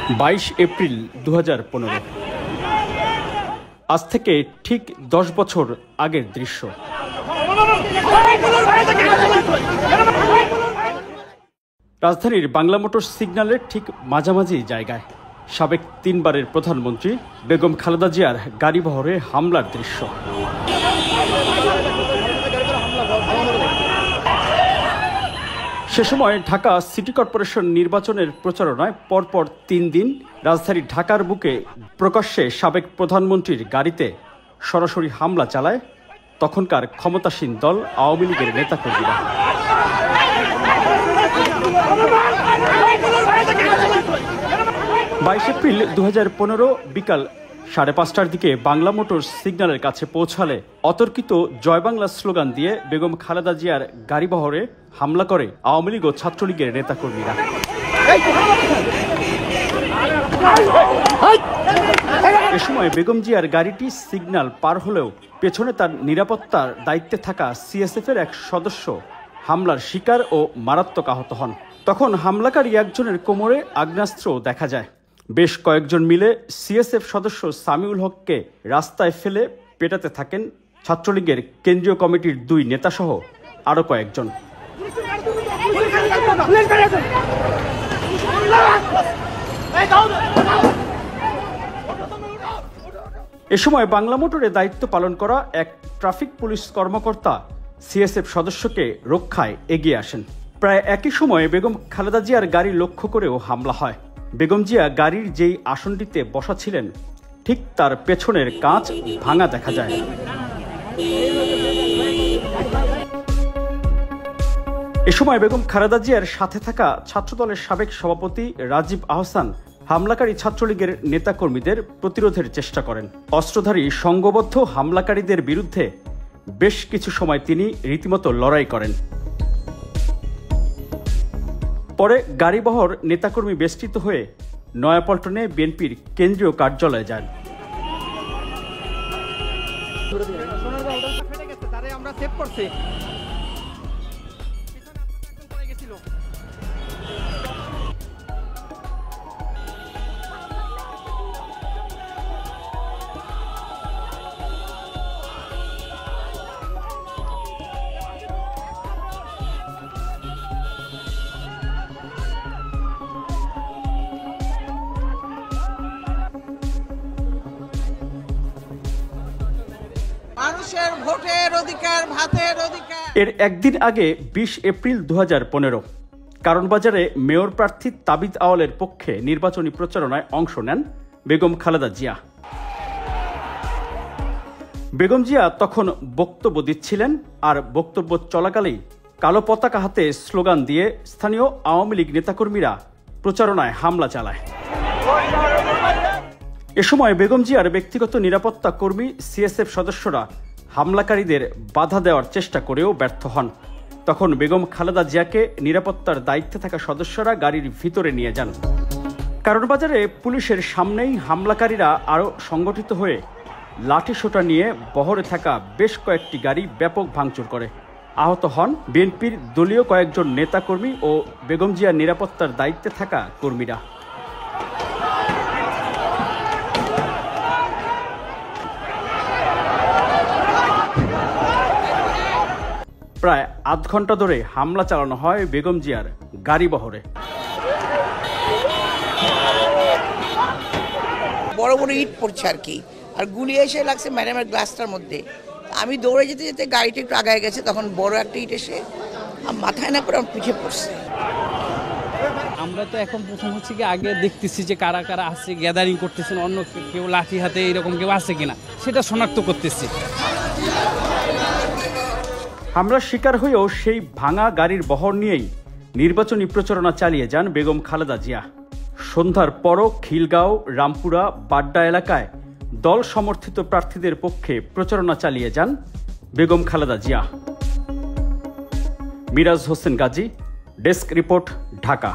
22 April 2015। আজ থেকে ঠিক 10 বছর আগের দৃশ্য। রাজধানীর বাংলা মোটরস সিগন্যালের ঠিক মাঝামাঝি জায়গায় সাবেক 3 বারের প্রধানমন্ত্রী বেগম খালেদা জিয়ার গাড়িবহরে হামলার দৃশ্য। সে সময় ঢাকা সিটি কর্পোরেশন নির্বাচনের প্রচারণায় পরপর 3 দিন রাজধানীর ঢাকার বুকে প্রকাশ্যে সাবেক প্রধানমন্ত্রীর গাড়িতে সরাসরি হামলা চালায় তখনকার ক্ষমতাসীন দল আওয়ামী লীগের নেতাকর্মীরা। 22 এপ্রিল 2015 বিকাল 5:30টার দিকে বাংলা মোটরস সিগন্যালের কাছে পৌঁছালে অতর্কিত জয় বাংলা স্লোগান দিয়ে বেগম খালেদা জিয়ার গাড়িবহরে হামলা করে আওয়ামী লীগ ও ছাত্রলীগের নেতাকর্মীরা। এ সময় বেগম জিয়ার গাড়িটি সিগন্যাল পার হলেও পেছনে তার নিরাপত্তার দায়িত্বে থাকা সিএসএফের এক সদস্য হামলার শিকার ও মারাত্মক আহত হন। তখন হামলাকারী একজনের কোমরে আগ্নেয়াস্ত্র দেখা যায়। বেশ কয়েকজন মিলে সিএসএফ সদস্য সামিউল হককে রাস্তায় ফেলে পেটাতে থাকেন ছাত্রলীগের কেন্দ্রীয় কমিটির 2 নেতাসহ আরও কয়েকজন। এ সময় বাংলা মোটরে দায়িত্ব পালন করা এক ট্রাফিক পুলিশ কর্মকর্তা সিএসএফ সদস্যকে রক্ষায় এগিয়ে আসেন। প্রায় একই সময়ে বেগম খালেদা জিয়ার গাড়ি লক্ষ্য করেও হামলা হয়। বেগম জিয়া গাড়ির যেই আসনটিতে বসা ছিলেন ঠিক তার পেছনের কাঁচ ভাঙা দেখা যায়। এ সময় বেগম খালেদা জিয়ার সাথে থাকা ছাত্রদলের সাবেক সভাপতি রাজীব আহসান হামলাকারী ছাত্রলীগের নেতাকর্মীদের প্রতিরোধের চেষ্টা করেন। অস্ত্রধারী সংঘবদ্ধ হামলাকারীদের বিরুদ্ধে বেশ কিছু সময় তিনি রীতিমতো লড়াই করেন। পরে গাড়িবহর নেতাকর্মী বেষ্টিত হয়ে নয়াপল্টনে বিএনপির কেন্দ্রীয় কার্যালয়ে যান। মানুষের ভোটের অধিকার, ভাতের অধিকার। এর একদিন আগে 20 এপ্রিল 2015 কারণ বাজারে মেয়র প্রার্থী তাবিদ আওয়ালের পক্ষে নির্বাচনী প্রচারণায় অংশ নেন বেগম খালেদা জিয়া। বেগম জিয়া তখন বক্তব্য দিচ্ছিলেন আর বক্তব্য চলাকালেই কালো পতাকা হাতে স্লোগান দিয়ে স্থানীয় আওয়ামী লীগ নেতাকর্মীরা প্রচারণায় হামলা চালায়। এ সময় বেগম জিয়ার ব্যক্তিগত নিরাপত্তা কর্মী সিএসএফ সদস্যরা হামলাকারীদের বাধা দেওয়ার চেষ্টা করেও ব্যর্থ হন। তখন বেগম খালেদা জিয়াকে নিরাপত্তার দায়িত্বে থাকা সদস্যরা গাড়ির ভিতরে নিয়ে যান। কারণ বাজারে পুলিশের সামনেই হামলাকারীরা আরও সংগঠিত হয়ে লাঠিসোঁটা নিয়ে বহরে থাকা বেশ কয়েকটি গাড়ি ব্যাপক ভাঙচুর করে। আহত হন বিএনপির দলীয় কয়েকজন নেতাকর্মী ও বেগম জিয়ার নিরাপত্তার দায়িত্বে থাকা কর্মীরা। প্রায় আধ ঘন্টা ধরে হামলা চালানো হয় বেগম জিয়ার গাড়িবহরে। বড় বড় ইট পড়ছে আর কি, আর গুলি এসে লাগছে ম্যাডামের গ্লাসটার মধ্যে। আমি দৌড়ে যেতে যেতে গাড়িটা একটু আগায় গেছে, তখন বড় একটা ইট এসে মাথায় না করে আমার পিঠে পড়ছে। আমরা তো এখন প্রথম হচ্ছে কি আগে দেখতেছি যে কারা কারা আছে, গ্যাদারিং করতেছেন, অন্য কেউ লাঠি হাতে এরকম কেউ আছে কিনা সেটা শনাক্ত করতেছি। হামলার শিকার হয়েও সেই ভাঙা গাড়ির বহর নিয়েই নির্বাচনী প্রচারণা চালিয়ে যান বেগম খালেদা জিয়া। সন্ধ্যার পরও খিলগাঁও, রামপুরা, বাড্ডা এলাকায় দল সমর্থিত প্রার্থীদের পক্ষে প্রচারণা চালিয়ে যান বেগম খালেদা জিয়া। Miraj Hossain Gazi, desk report, Dhaka.